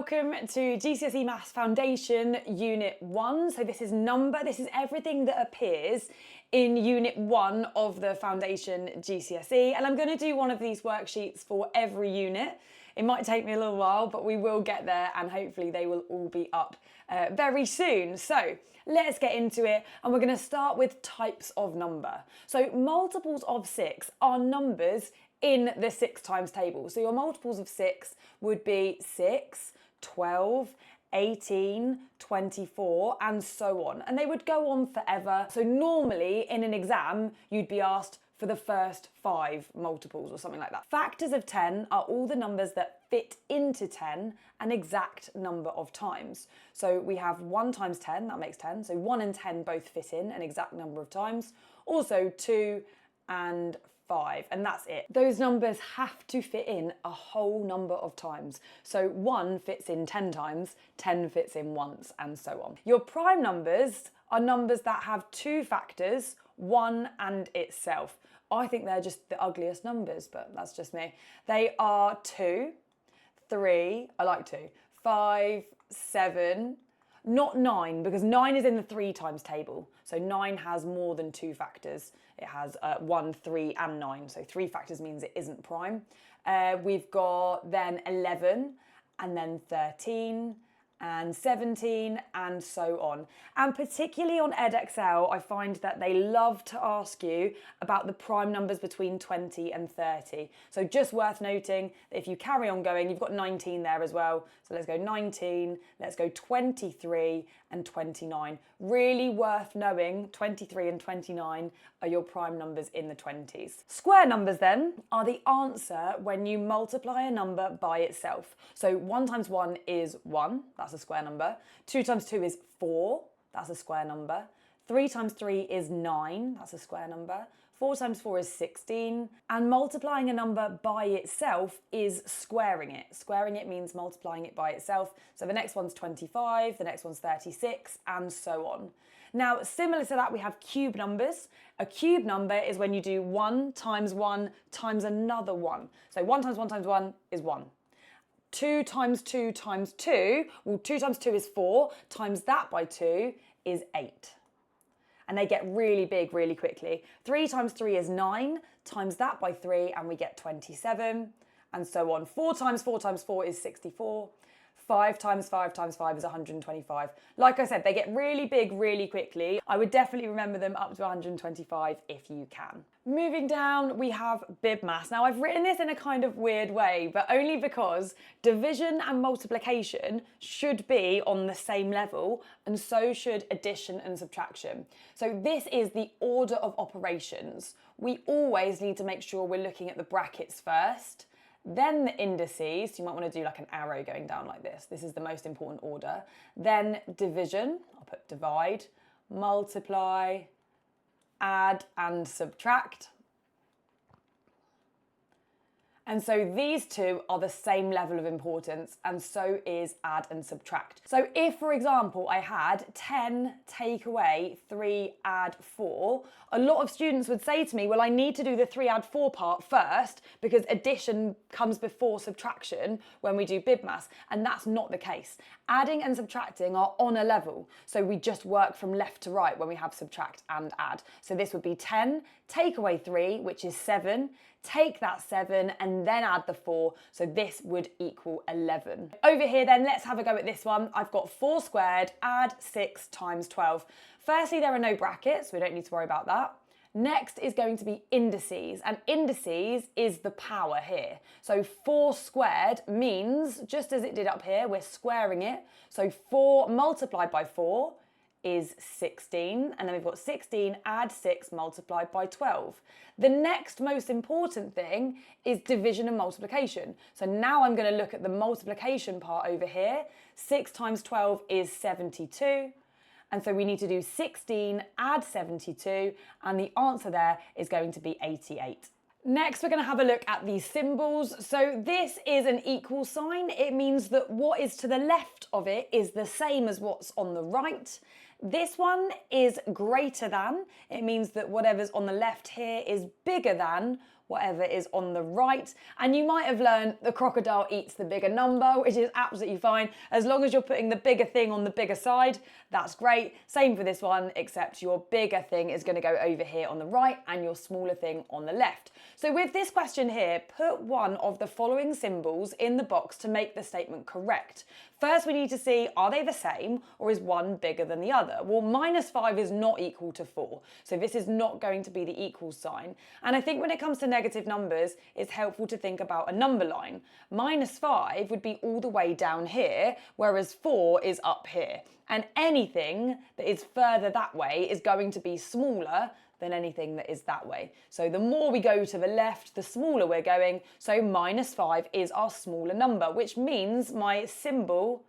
welcome to GCSE Maths Foundation Unit 1. So this is everything that appears in Unit 1 of the Foundation GCSE. And I'm going to do one of these worksheets for every unit. It might take me a little while, but we will get there and hopefully they will all be up very soon. So let's get into it, and we're going to start with types of number. So multiples of 6 are numbers in the 6 times table. So your multiples of 6 would be 6, 12, 18, 24, and so on. And they would go on forever. So normally in an exam, you'd be asked for the first 5 multiples or something like that. Factors of 10 are all the numbers that fit into 10 an exact number of times. So we have 1 times 10, that makes 10. So 1 and 10 both fit in an exact number of times. Also 2 and 5, and that's it. Those numbers have to fit in a whole number of times. So 1 fits in 10 times, 10 fits in once, and so on. Your prime numbers are numbers that have 2 factors, 1 and itself. I think they're just the ugliest numbers, but that's just me. They are 2, 3, I like 2, 5, 7, not 9, because 9 is in the 3 times table. So 9 has more than 2 factors. It has 1, 3, and 9. So 3 factors means it isn't prime. We've got then 11, and then 13, and 17, and so on. And particularly on Edexcel, I find that they love to ask you about the prime numbers between 20 and 30. So just worth noting that if you carry on going, you've got 19 there as well. So let's go 19, let's go 23 and 29. Really worth knowing 23 and 29 are your prime numbers in the 20s. Square numbers then are the answer when you multiply a number by itself. So 1 times 1 is 1, that's a square number. 2 times 2 is 4, that's a square number. 3 times 3 is 9, that's a square number. 4 times 4 is 16, and multiplying a number by itself is squaring it. Squaring it means multiplying it by itself. So the next one's 25, the next one's 36, and so on. Now, similar to that, we have cube numbers. A cube number is when you do 1 times another 1. So 1 times 1 times 1 is 1. 2 times 2 times 2, well, 2 times 2 is 4, times that by 2 is 8. And they get really big really quickly. 3 times 3 is 9, times that by 3, and we get 27, and so on. 4 times 4 times 4 is 64. 5 times 5 times 5 is 125. Like I said, they get really big really quickly. I would definitely remember them up to 125 if you can. Moving down, we have BIDMAS. Now, I've written this in a kind of weird way, but only because division and multiplication should be on the same level, and so should addition and subtraction. So this is the order of operations. We always need to make sure we're looking at the brackets first, then the indices. So you might want to do like an arrow going down like this. This is the most important order. Then division, I'll put divide, multiply, add and subtract. And so these two are the same level of importance, and so is add and subtract. So if, for example, I had 10 take away 3 add 4, a lot of students would say to me, well, I need to do the 3 add 4 part first because addition comes before subtraction when we do BIDMAS, and that's not the case. Adding and subtracting are on a level, so we just work from left to right when we have subtract and add. So this would be 10, take away 3, which is 7, take that 7 and then add the 4, so this would equal 11. Over here then, let's have a go at this one. I've got 4 squared, add 6 times 12. Firstly, there are no brackets, so we don't need to worry about that. Next is going to be indices, and indices is the power here. So 4 squared means, just as it did up here, we're squaring it. So 4 multiplied by 4 is 16, and then we've got 16 add 6 multiplied by 12. The next most important thing is division and multiplication. So now I'm going to look at the multiplication part over here. 6 times 12 is 72. And so we need to do 16 add 72, and the answer there is going to be 88. Next, we're going to have a look at these symbols. So this is an equal sign. It means that what is to the left of it is the same as what's on the right. This one is greater than. It means that whatever's on the left here is bigger than whatever is on the right. And you might have learned the crocodile eats the bigger number, which is absolutely fine. As long as you're putting the bigger thing on the bigger side, that's great. Same for this one, except your bigger thing is going to go over here on the right and your smaller thing on the left. So with this question here, put one of the following symbols in the box to make the statement correct. First, we need to see, are they the same or is one bigger than the other? Well, -5 is not equal to 4. So this is not going to be the equal sign. And I think when it comes to negative numbers, it's helpful to think about a number line. -5 would be all the way down here, whereas 4 is up here. And anything that is further that way is going to be smaller than anything that is that way. So the more we go to the left, the smaller we're going. So -5 is our smaller number, which means my symbol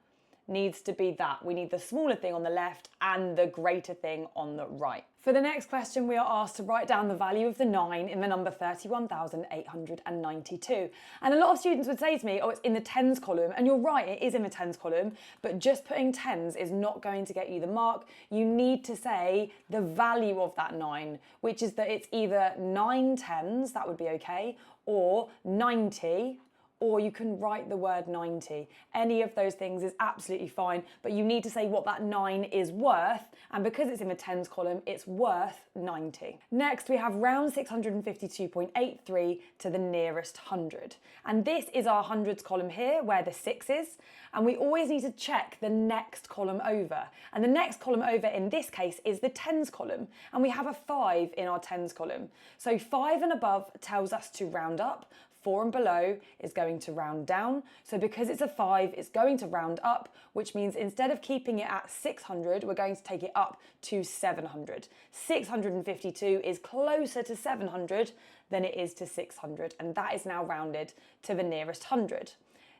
needs to be that. We need the smaller thing on the left and the greater thing on the right. For the next question, we are asked to write down the value of the 9 in the number 31,892. And a lot of students would say to me, oh, it's in the tens column. And you're right, it is in the tens column, but just putting tens is not going to get you the mark. You need to say the value of that 9, which is that it's either 9 tens, that would be okay, or 90, or you can write the word 90. Any of those things is absolutely fine, but you need to say what that 9 is worth, and because it's in the tens column, it's worth 90. Next, we have round 652.83 to the nearest 100. And this is our hundreds column here, where the 6 is, and we always need to check the next column over. And the next column over in this case is the tens column, and we have a 5 in our tens column. So 5 and above tells us to round up, 4 and below is going to round down. So because it's a 5, it's going to round up, which means instead of keeping it at 600, we're going to take it up to 700. 652 is closer to 700 than it is to 600, and that is now rounded to the nearest 100.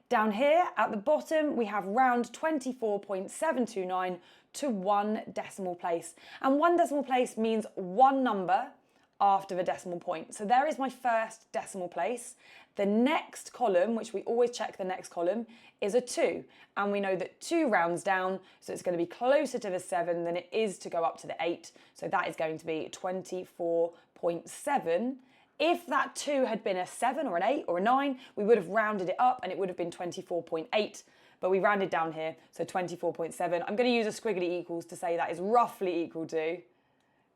Down here at the bottom, we have round 24.729 to 1 decimal place. And 1 decimal place means one number after the decimal point. So there is my first decimal place. The next column, which we always check the next column, is a 2. And we know that 2 rounds down, so it's going to be closer to the 7 than it is to go up to the 8. So that is going to be 24.7. If that 2 had been a 7 or an 8 or a 9, we would have rounded it up and it would have been 24.8. But we rounded down here, so 24.7. I'm going to use a squiggly equals to say that is roughly equal to,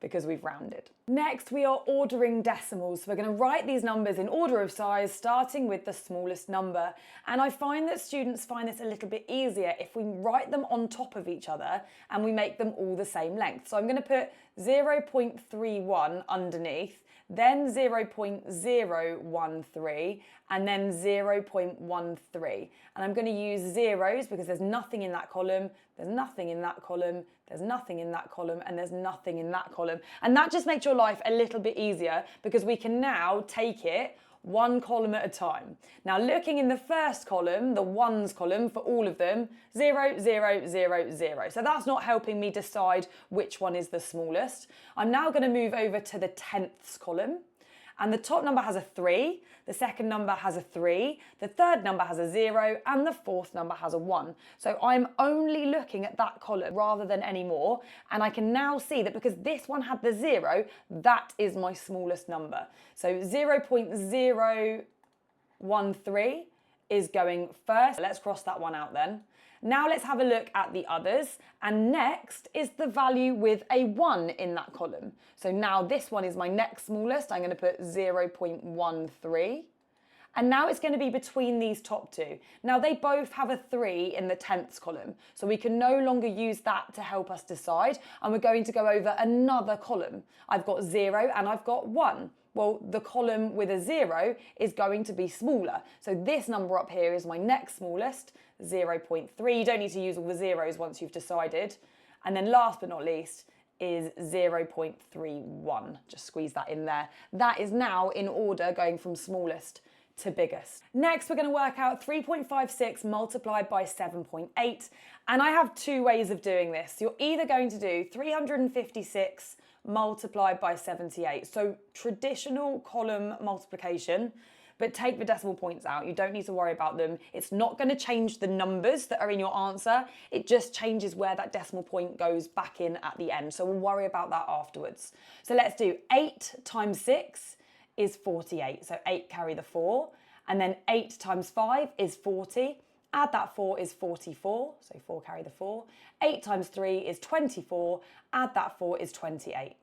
because we've rounded. Next, we are ordering decimals. So we're going to write these numbers in order of size, starting with the smallest number. And I find that students find this a little bit easier if we write them on top of each other and we make them all the same length. So I'm going to put 0.31 underneath, then 0.013, and then 0.13. And I'm going to use zeros because there's nothing in that column, there's nothing in that column, there's nothing in that column, and there's nothing in that column. And that just makes your life a little bit easier because we can now take it one column at a time. Now looking in the first column, the ones column for all of them, 0, 0, 0, 0. So that's not helping me decide which one is the smallest. I'm now going to move over to the tenths column. And the top number has a 3, the second number has a 3, the third number has a 0, and the fourth number has a 1. So I'm only looking at that column rather than any more, and I can now see that because this one had the 0, that is my smallest number. So 0.013 is going first. Let's cross that one out then. Now let's have a look at the others, and next is the value with a 1 in that column. So now this one is my next smallest. I'm going to put 0.13, and now it's going to be between these top two. Now they both have a 3 in the tenths column, so we can no longer use that to help us decide, and we're going to go over another column. I've got 0 and I've got 1. Well, the column with a 0 is going to be smaller. So this number up here is my next smallest, 0.3. You don't need to use all the zeros once you've decided. And then last but not least is 0.31. Just squeeze that in there. That is now in order going from smallest to biggest. Next, we're going to work out 3.56 multiplied by 7.8. And I have two ways of doing this. You're either going to do 356 multiplied by 78. So traditional column multiplication, but take the decimal points out. You don't need to worry about them. It's not going to change the numbers that are in your answer. It just changes where that decimal point goes back in at the end. So we'll worry about that afterwards. So let's do 8 times 6 is 48. So 8 carry the 4. And then 8 times 5 is 40. Add that 4 is 44. So 4 carry the 4. 8 times 3 is 24. Add that 4 is 28.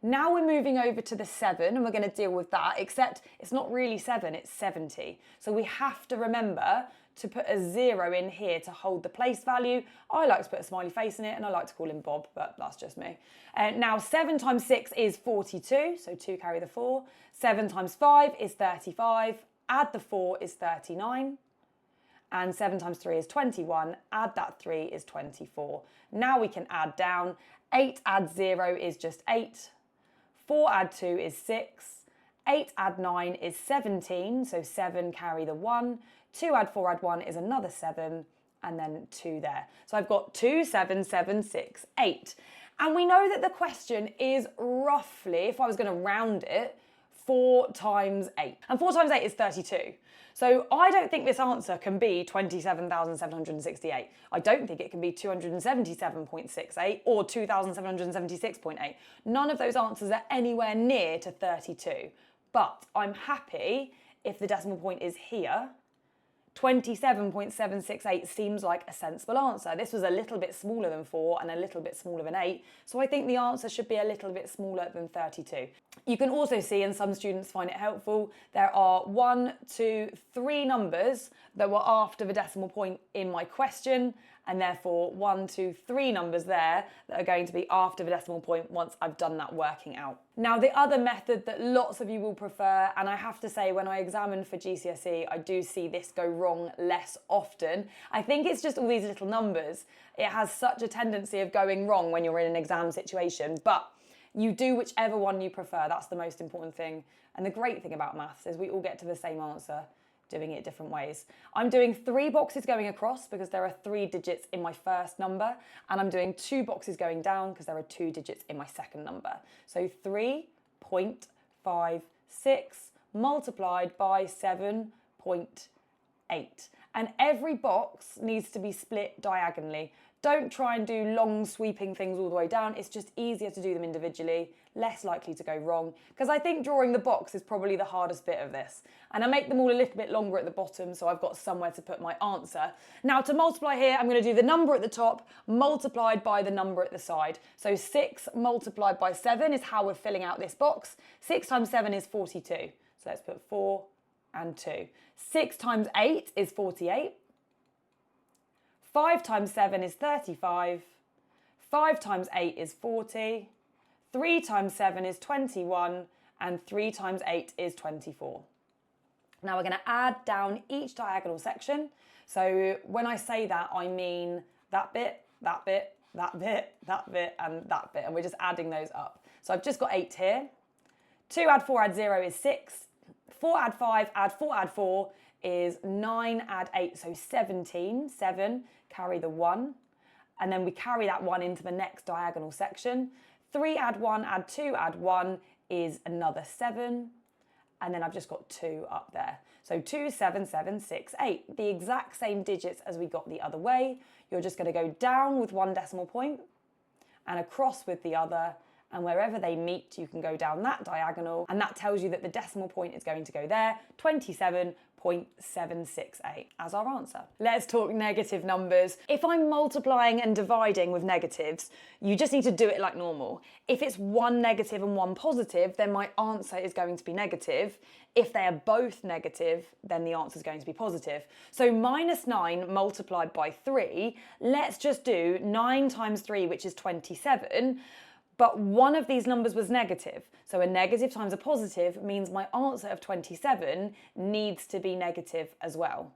Now we're moving over to the 7 and we're going to deal with that, except it's not really 7, it's 70. So we have to remember to put a 0 in here to hold the place value. I like to put a smiley face in it and I like to call him Bob, but that's just me. Now 7 times 6 is 42, so 2 carry the 4. 7 times 5 is 35, add the 4 is 39. And 7 times 3 is 21, add that 3 is 24. Now we can add down. 8 add 0 is just 8. 4 add 2 is 6. 8 add 9 is 17, so 7 carry the 1. 2 add 4 add 1 is another 7, and then 2 there. So I've got 2, 7, 7, 6, 8. And we know that the question is roughly, if I was going to round it, 4 times 8. And 4 times 8 is 32. So I don't think this answer can be 27,768. I don't think it can be 277.68 or 2,776.8. None of those answers are anywhere near to 32. But I'm happy if the decimal point is here. 27.768 seems like a sensible answer. This was a little bit smaller than 4 and a little bit smaller than 8, so I think the answer should be a little bit smaller than 32. You can also see, and some students find it helpful, there are 1, 2, 3 numbers that were after the decimal point in my question, and therefore 1, 2, 3 numbers there that are going to be after the decimal point once I've done that working out. Now, the other method that lots of you will prefer, and I have to say when I examine for GCSE, I do see this go wrong less often. I think it's just all these little numbers. It has such a tendency of going wrong when you're in an exam situation, but you do whichever one you prefer. That's the most important thing. And the great thing about maths is we all get to the same answer, doing it different ways. I'm doing 3 boxes going across because there are 3 digits in my first number, and I'm doing 2 boxes going down because there are 2 digits in my second number. So 3.56 multiplied by 7.8. And every box needs to be split diagonally. Don't try and do long sweeping things all the way down. It's just easier to do them individually, less likely to go wrong, because I think drawing the box is probably the hardest bit of this. And I make them all a little bit longer at the bottom, so I've got somewhere to put my answer. Now to multiply here, I'm going to do the number at the top multiplied by the number at the side. So 6 multiplied by 7 is how we're filling out this box. 6 times 7 is 42. So let's put 4 and 2. 6 times 8 is 48. 5 times 7 is 35, 5 times 8 is 40, 3 times 7 is 21, and 3 times 8 is 24. Now we're going to add down each diagonal section. So when I say that, I mean that bit, that bit, that bit, that bit, and that bit, and we're just adding those up. So I've just got 8 here. 2 add 4 add 0 is 6. 4 add 5 add 4 add 4 is 9 add 8, so 17, 7, carry the 1, and then we carry that 1 into the next diagonal section. 3 add 1 add 2 add 1 is another 7, and then I've just got 2 up there. So 2, 7, 7, 6, 8, the exact same digits as we got the other way. You're just going to go down with 1 decimal point and across with the other, and wherever they meet, you can go down that diagonal, and that tells you that the decimal point is going to go there, 27.768 as our answer. Let's talk negative numbers. If I'm multiplying and dividing with negatives, you just need to do it like normal. If it's 1 negative and 1 positive, then my answer is going to be negative. If they are both negative, then the answer is going to be positive. So minus 9 multiplied by 3, let's just do 9 times 3, which is 27. But one of these numbers was negative. So a negative times a positive means my answer of 27 needs to be negative as well.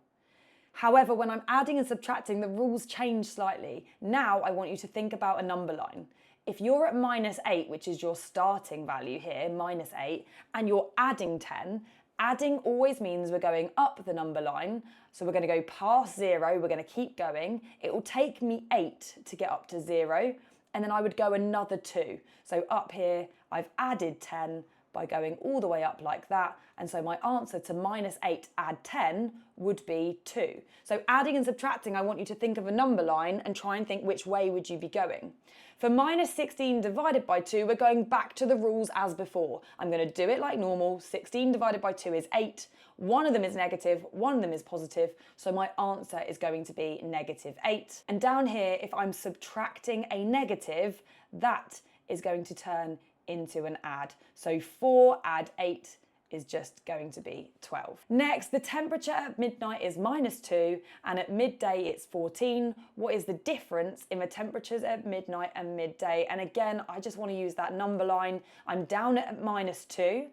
However, when I'm adding and subtracting, the rules change slightly. Now I want you to think about a number line. If you're at minus 8, which is your starting value here, minus 8, and you're adding 10, adding always means we're going up the number line. So we're going to go past 0, we're going to keep going. It will take me 8 to get up to 0. And then I would go another 2. So up here, I've added 10 by going all the way up like that. And so my answer to -8 add 10 would be 2. So adding and subtracting, I want you to think of a number line and try and think which way would you be going. For -16 divided by 2, we're going back to the rules as before. I'm going to do it like normal. 16 divided by 2 is 8. One of them is negative, one of them is positive, so my answer is going to be -8. And down here, if I'm subtracting a negative, that is going to turn into an add. So 4 add 8 is just going to be 12. Next, the temperature at midnight is -2 and at midday it's 14. What is the difference in the temperatures at midnight and midday? And again, I just want to use that number line. I'm down at -2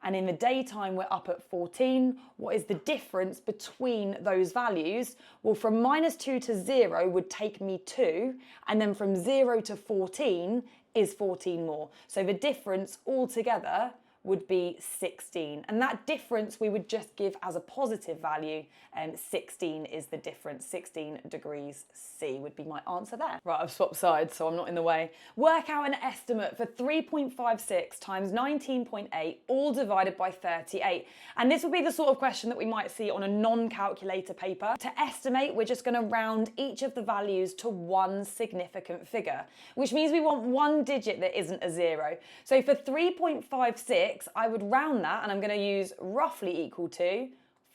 and in the daytime we're up at 14. What is the difference between those values? Well, from -2 to 0 would take me 2, and then from 0 to 14 is 14 more. So the difference altogether would be 16. And that difference we would just give as a positive value, and 16 is the difference. 16 degrees C would be my answer there. Right, I've swapped sides so I'm not in the way. Work out an estimate for 3.56 times 19.8 all divided by 38. And this would be the sort of question that we might see on a non-calculator paper. To estimate, we're just going to round each of the values to one significant figure, which means we want one digit that isn't a 0. So for 3.56, I would round that, and I'm going to use roughly equal to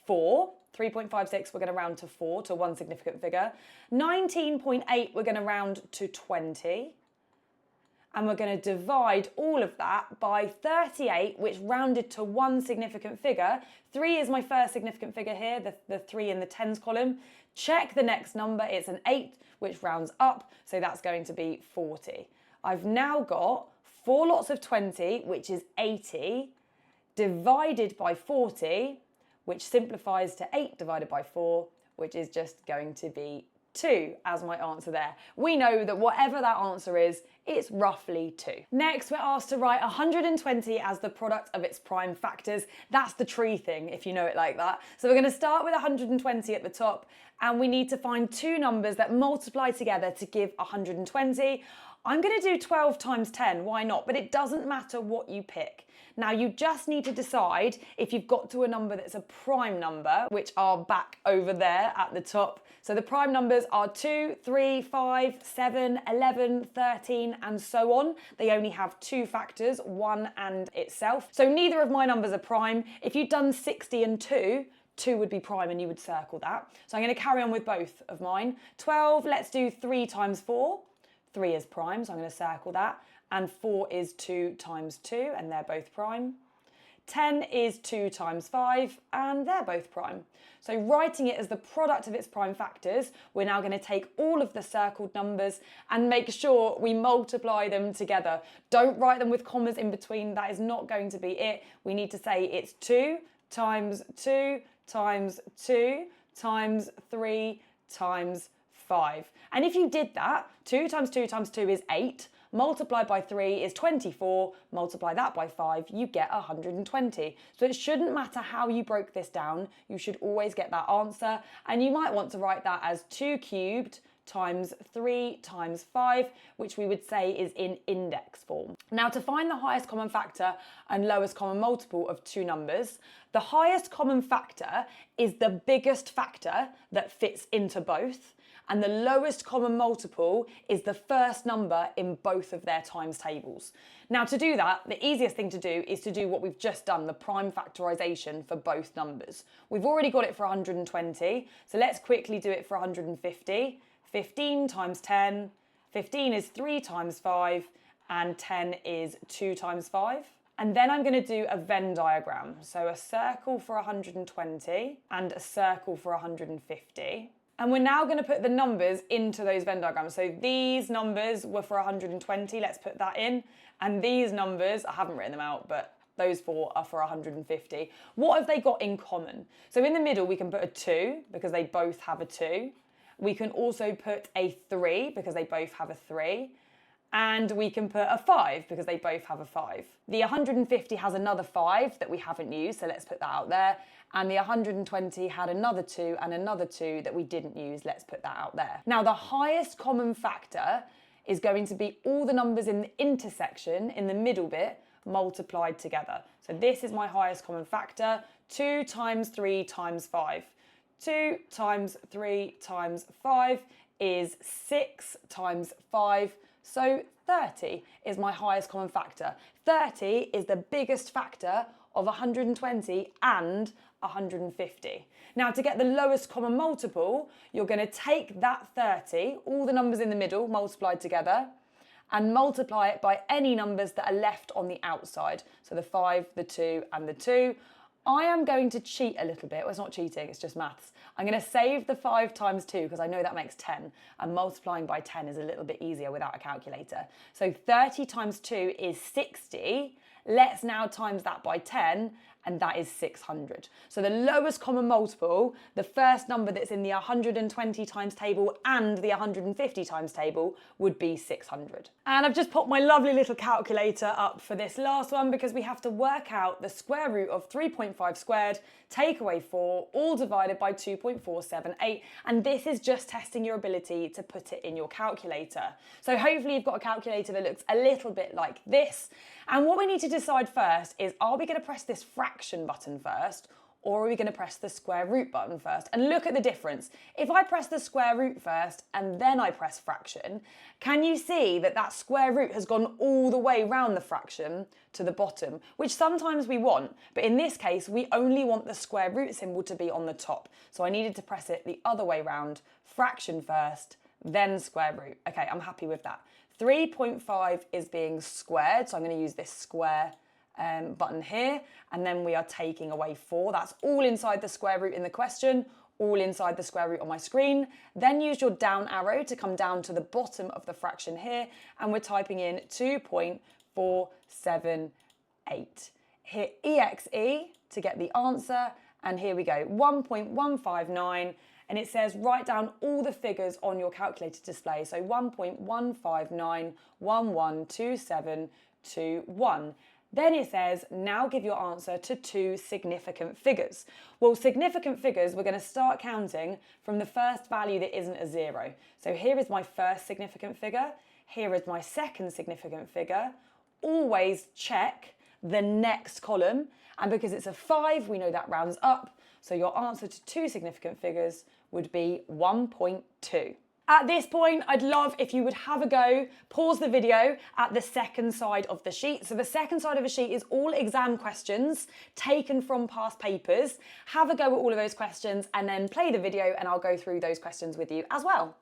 4. 3.56, we're going to round to 4, to one significant figure. 19.8, we're going to round to 20. And we're going to divide all of that by 38, which rounded to one significant figure. 3 is my first significant figure here, the 3 in the tens column. Check the next number, it's an 8, which rounds up, so that's going to be 40. I've now got 4 lots of 20, which is 80, divided by 40, which simplifies to 8 divided by 4, which is just going to be 2 as my answer there. We know that whatever that answer is, it's roughly 2. Next, we're asked to write 120 as the product of its prime factors. That's the tree thing, if you know it like that. So we're going to start with 120 at the top, and we need to find two numbers that multiply together to give 120. I'm going to do 12 times 10, why not? But it doesn't matter what you pick. Now, you just need to decide if you've got to a number that's a prime number, which are back over there at the top. So the prime numbers are 2, 3, 5, 7, 11, 13, and so on. They only have two factors, 1 and itself. So neither of my numbers are prime. If you'd done 60 and 2, 2 would be prime and you would circle that. So I'm going to carry on with both of mine. 12, let's do 3 times 4. 3 is prime, so I'm going to circle that. And 4 is 2 times 2, and they're both prime. 10 is 2 times 5, and they're both prime. So writing it as the product of its prime factors, we're now going to take all of the circled numbers and make sure we multiply them together. Don't write them with commas in between. That is not going to be it. We need to say it's 2 times 2 times 2 times 3 times 5. And if you did that, 2 times 2 times 2 is 8, multiplied by 3 is 24, multiply that by 5, you get 120. So it shouldn't matter how you broke this down, you should always get that answer. And you might want to write that as 2 cubed times 3 times 5, which we would say is in index form. Now, to find the highest common factor and lowest common multiple of two numbers, the highest common factor is the biggest factor that fits into both, and the lowest common multiple is the first number in both of their times tables. Now, to do that, the easiest thing to do is to do what we've just done, the prime factorisation for both numbers. We've already got it for 120, so let's quickly do it for 150. 15 times 10, 15 is 3 times 5, and 10 is 2 times 5. And then I'm going to do a Venn diagram. So a circle for 120 and a circle for 150. And we're now going to put the numbers into those Venn diagrams. So these numbers were for 120, let's put that in. And these numbers, I haven't written them out, but those four are for 150. What have they got in common? So in the middle, we can put a 2 because they both have a 2. We can also put a 3 because they both have a 3. And we can put a 5 because they both have a 5. The 150 has another 5 that we haven't used, so let's put that out there. And the 120 had another 2 and another 2 that we didn't use, let's put that out there. Now, the highest common factor is going to be all the numbers in the intersection, in the middle bit, multiplied together. So this is my highest common factor, 2 times 3 times 5. 2 times 3 times 5 is 6 times 5, so 30 is my highest common factor. 30 is the biggest factor of 120 and 150. Now, to get the lowest common multiple, you're going to take that 30, all the numbers in the middle multiplied together, and multiply it by any numbers that are left on the outside. So the 5, the 2, and the 2. I am going to cheat a little bit. Well, it's not cheating, it's just maths. I'm going to save the 5 times 2 because I know that makes 10, and multiplying by 10 is a little bit easier without a calculator. So 30 times 2 is 60. Let's now times that by 10, and that is 600. So the lowest common multiple, the first number that's in the 120 times table and the 150 times table, would be 600. And I've just popped my lovely little calculator up for this last one because we have to work out the square root of 3.5 squared, take away 4, all divided by 2.478. And this is just testing your ability to put it in your calculator. So hopefully you've got a calculator that looks a little bit like this. And what we need to decide first is, are we going to press this fraction button first, or are we going to press the square root button first? And look at the difference. If I press the square root first and then I press fraction, can you see that that square root has gone all the way round the fraction to the bottom, which sometimes we want, but in this case, we only want the square root symbol to be on the top. So I needed to press it the other way round, fraction first, then square root. Okay, I'm happy with that. 3.5 is being squared, so I'm going to use this square button here, and then we are taking away 4. That's all inside the square root in the question, all inside the square root on my screen. Then use your down arrow to come down to the bottom of the fraction here, and we're typing in 2.478. Hit EXE to get the answer, and here we go, 1.159. And it says write down all the figures on your calculator display. So 1.159112721. Then it says now give your answer to 2 significant figures. Well, significant figures, we're going to start counting from the first value that isn't a 0. So here is my first significant figure. Here is my second significant figure. Always check the next column. And because it's a 5, we know that rounds up. So your answer to 2 significant figures would be 1.2. At this point, I'd love if you would have a go, pause the video at the second side of the sheet. So the second side of the sheet is all exam questions taken from past papers. Have a go at all of those questions and then play the video and I'll go through those questions with you as well.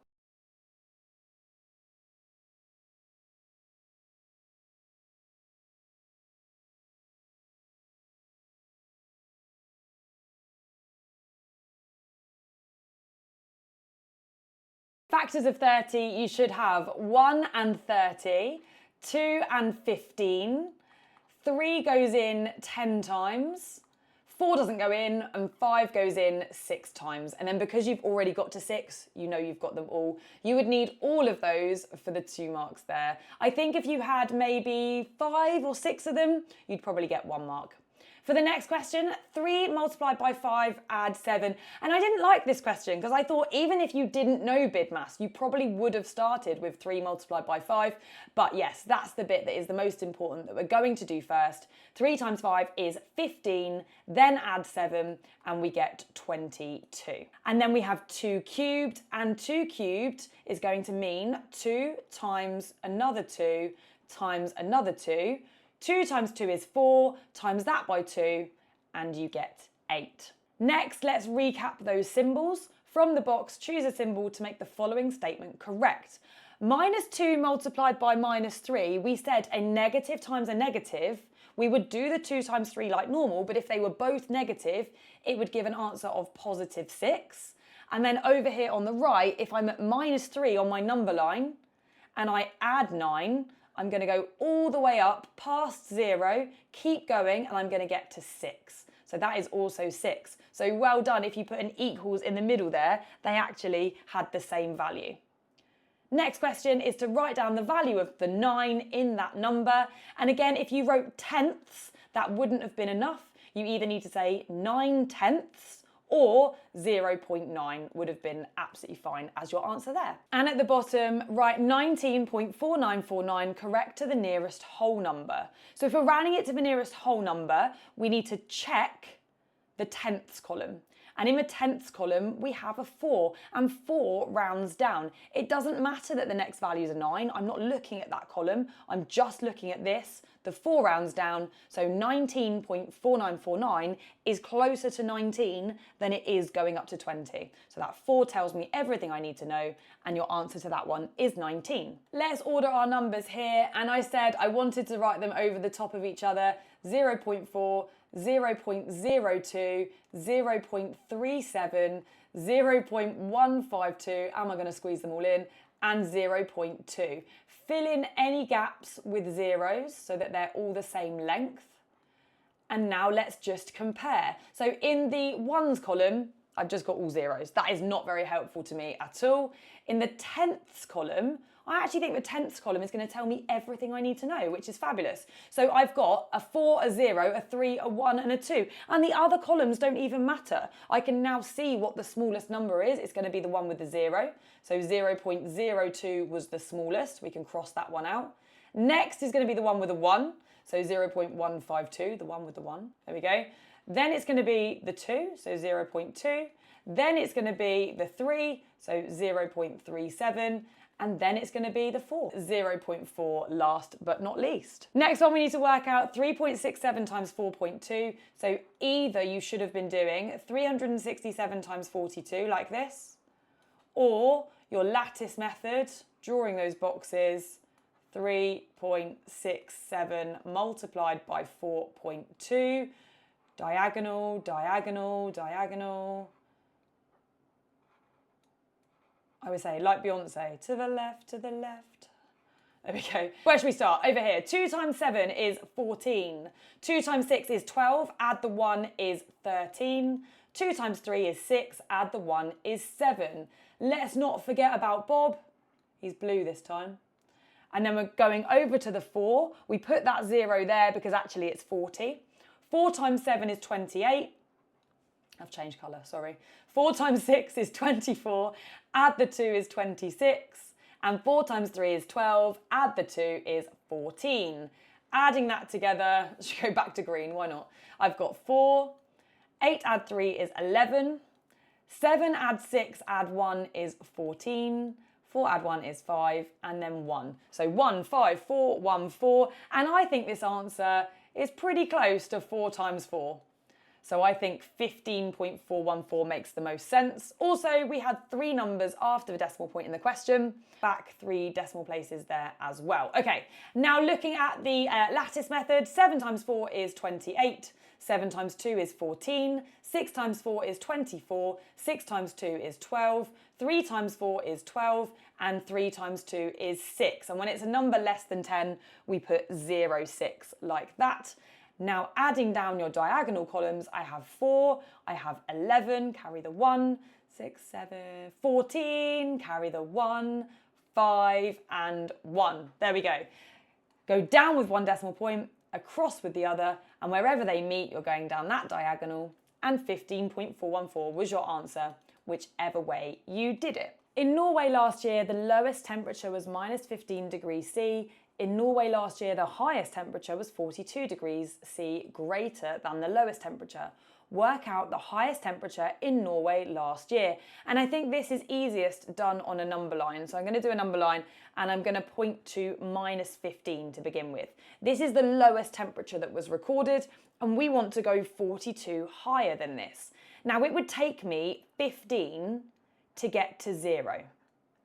Factors of 30, you should have 1 and 30, 2 and 15, 3 goes in 10 times, 4 doesn't go in, and 5 goes in 6 times. And then because you've already got to 6, you know you've got them all. You would need all of those for the 2 marks there. I think if you had maybe 5 or 6 of them, you'd probably get 1 mark. For the next question, 3 multiplied by 5, add 7. And I didn't like this question because I thought even if you didn't know BIDMAS, you probably would have started with 3 multiplied by 5. But yes, that's the bit that is the most important that we're going to do first. 3 times 5 is 15, then add 7, and we get 22. And then we have 2 cubed, and 2 cubed is going to mean 2 times another 2 times another 2. 2 times 2 is 4, times that by 2, and you get 8. Next, let's recap those symbols. From the box, choose a symbol to make the following statement correct. -2 multiplied by -3, we said a negative times a negative. We would do the 2 times 3 like normal, but if they were both negative, it would give an answer of +6. And then over here on the right, if I'm at -3 on my number line, and I add 9, I'm going to go all the way up past 0, keep going, and I'm going to get to 6. So that is also 6. So well done if you put an equals in the middle there. They actually had the same value. Next question is to write down the value of the 9 in that number. And again, if you wrote tenths, that wouldn't have been enough. You either need to say 9 tenths or 0.9 would have been absolutely fine as your answer there. And at the bottom, write 19.4949 correct to the nearest whole number. So if we're rounding it to the nearest whole number, we need to check the tenths column. And in the tenths column, we have a 4, and 4 rounds down. It doesn't matter that the next value is a 9. I'm not looking at that column. I'm just looking at this. The 4 rounds down, so 19.4949 is closer to 19 than it is going up to 20. So that 4 tells me everything I need to know, and your answer to that one is 19. Let's order our numbers here, and I said I wanted to write them over the top of each other, 0.4, 0.02, 0.37, 0.152, am I going to squeeze them all in, and 0.2. Fill in any gaps with zeros so that they're all the same length. And now let's just compare. So in the ones column, I've just got all zeros. That is not very helpful to me at all. In the tenths column, I actually think the tenths column is going to tell me everything I need to know, which is fabulous. So I've got a 4, a 0, a 3, a 1 and a 2. And the other columns don't even matter. I can now see what the smallest number is. It's going to be the one with the 0. So 0.02 was the smallest. We can cross that one out. Next is going to be the one with a 1. So 0.152, the one with the 1. There we go. Then it's going to be the 2, so 0.2. Then it's going to be the 3, so 0.37. And then it's going to be the 4, 0.4 last but not least. Next one, we need to work out 3.67 times 4.2. So either you should have been doing 367 times 42 like this, or your lattice method, drawing those boxes, 3.67 multiplied by 4.2, diagonal, diagonal, diagonal. I would say, like Beyonce, to the left, to the left. There we go. Where should we start? Over here. 2 times 7 is 14. 2 times 6 is 12. Add the 1 is 13. 2 times 3 is 6. Add the 1 is 7. Let's not forget about Bob. He's blue this time. And then we're going over to the 4. We put that 0 there because actually it's 40. 4 times 7 is 28. I've changed colour, sorry. 4 times 6 is 24, add the 2 is 26, and 4 times 3 is 12, add the 2 is 14. Adding that together, let's go back to green, why not? I've got 4, 8 add 3 is 11, 7 add 6 add 1 is 14, 4 add 1 is 5, and then 1. So 1, 5, 4, 1, 4, and I think this answer is pretty close to 4 times 4. So I think 15.414 makes the most sense. Also, we had 3 numbers after the decimal point in the question, back 3 decimal places there as well. Okay, now looking at the lattice method, 7 times 4 is 28, 7 times 2 is 14, 6 times 4 is 24, 6 times 2 is 12, 3 times 4 is 12, and 3 times 2 is 6. And when it's a number less than 10, we put 0, 6 like that. Now adding down your diagonal columns, I have 4, I have 11, carry the 1, 6, 7, 14, carry the 1, 5 and 1. There we go. Go down with 1 decimal point, across with the other, and wherever they meet, you're going down that diagonal, and 15.414 was your answer, whichever way you did it. In Norway last year, the lowest temperature was minus 15 degrees C. In Norway last year, the highest temperature was 42 degrees C, greater than the lowest temperature. Work out the highest temperature in Norway last year. And I think this is easiest done on a number line. So I'm going to do a number line and I'm going to point to minus 15 to begin with. This is the lowest temperature that was recorded and we want to go 42 higher than this. Now it would take me 15 to get to 0.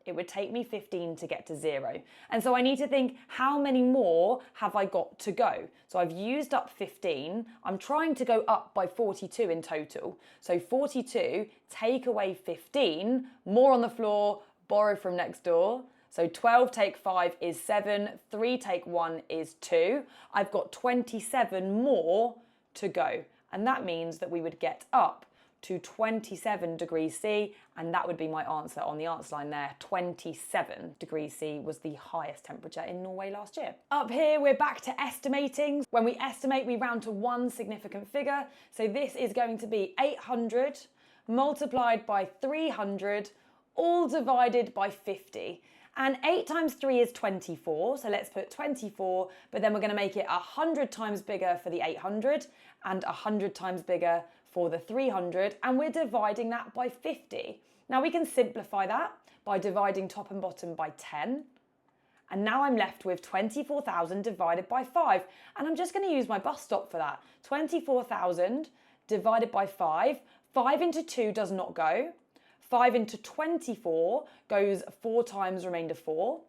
It would take me 15 to get to 0. And so I need to think, how many more have I got to go? So I've used up 15. I'm trying to go up by 42 in total. So 42, take away 15, more on the floor, borrow from next door. So 12 take 5 is 7, 3 take 1 is 2. I've got 27 more to go. And that means that we would get up to 27 degrees C, and that would be my answer on the answer line there. 27 degrees C was the highest temperature in Norway last year. Up here, we're back to estimating. When we estimate, we round to one significant figure. So this is going to be 800 multiplied by 300, all divided by 50. And 8 times 3 is 24, so let's put 24, but then we're going to make it 100 times bigger for the 800 and 100 times bigger for the 300, and we're dividing that by 50. Now we can simplify that by dividing top and bottom by 10. And now I'm left with 24,000 divided by 5. And I'm just going to use my bus stop for that. 24,000 divided by 5. 5 into 2 does not go. 5 into 24 goes 4 times, remainder 4.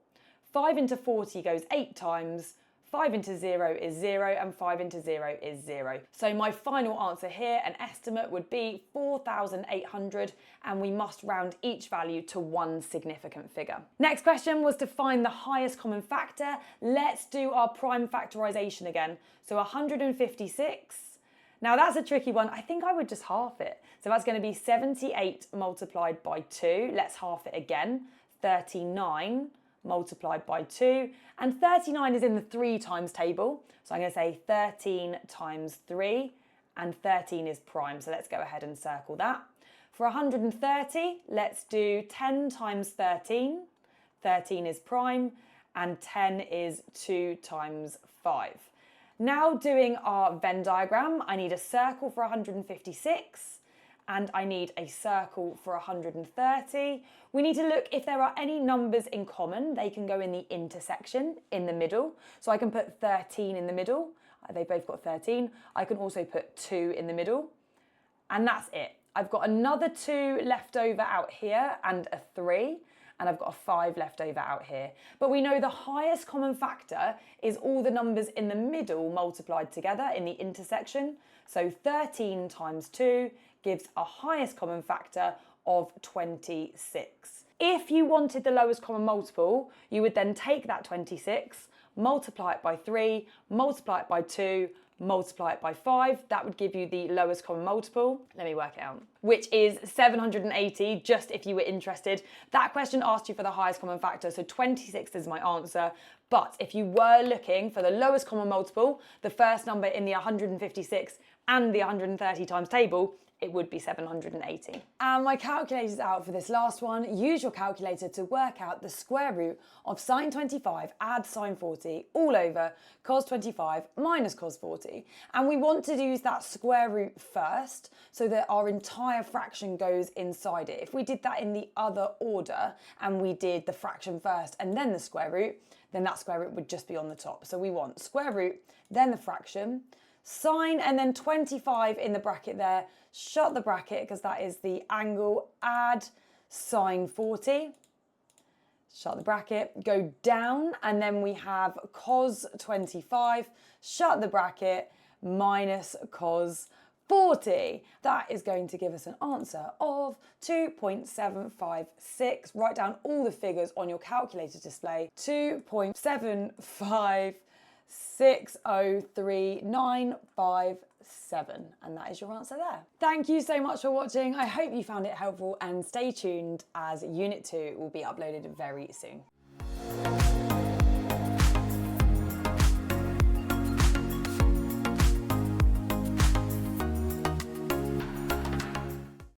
5 into 40 goes 8 times. 5 into 0 is 0, and 5 into 0 is 0. So my final answer here, an estimate, would be 4,800, and we must round each value to one significant figure. Next question was to find the highest common factor. Let's do our prime factorisation again. So 156. Now that's a tricky one. I think I would just half it. So that's going to be 78 multiplied by 2. Let's half it again. 39 multiplied by 2, and 39 is in the 3 times table, so I'm going to say 13 times 3, and 13 is prime, so let's go ahead and circle that. For 130, let's do 10 times 13, 13 is prime, and 10 is 2 times 5. Now doing our Venn diagram, I need a circle for 156, and I need a circle for 130. We need to look if there are any numbers in common. They can go in the intersection, in the middle. So I can put 13 in the middle. They both got 13. I can also put 2 in the middle. And that's it. I've got another 2 left over out here and a 3. And I've got a 5 left over out here. But we know the highest common factor is all the numbers in the middle multiplied together in the intersection. So 13 times 2 gives a highest common factor of 26. If you wanted the lowest common multiple, you would then take that 26, multiply it by 3, multiply it by 2, multiply it by 5. That would give you the lowest common multiple. Let me work it out. Which is 780, just if you were interested. That question asked you for the highest common factor, so 26 is my answer. But if you were looking for the lowest common multiple, the first number in the 156 and the 130 times table, it would be 780. And my calculator's out for this last one. Use your calculator to work out the square root of sine 25 add sine 40 all over cos 25 minus cos 40. And we want to use that square root first so that our entire fraction goes inside it. If we did that in the other order and we did the fraction first and then the square root, then that square root would just be on the top. So we want square root, then the fraction, sine, and then 25 in the bracket there. Shut the bracket because that is the angle, add sine 40. Shut the bracket, go down, and then we have cos 25. Shut the bracket, minus cos 40. That is going to give us an answer of 2.756. Write down all the figures on your calculator display. 2.7560395 and that is your answer there. Thank you so much for watching. I hope you found it helpful, and stay tuned as Unit 2 will be uploaded very soon.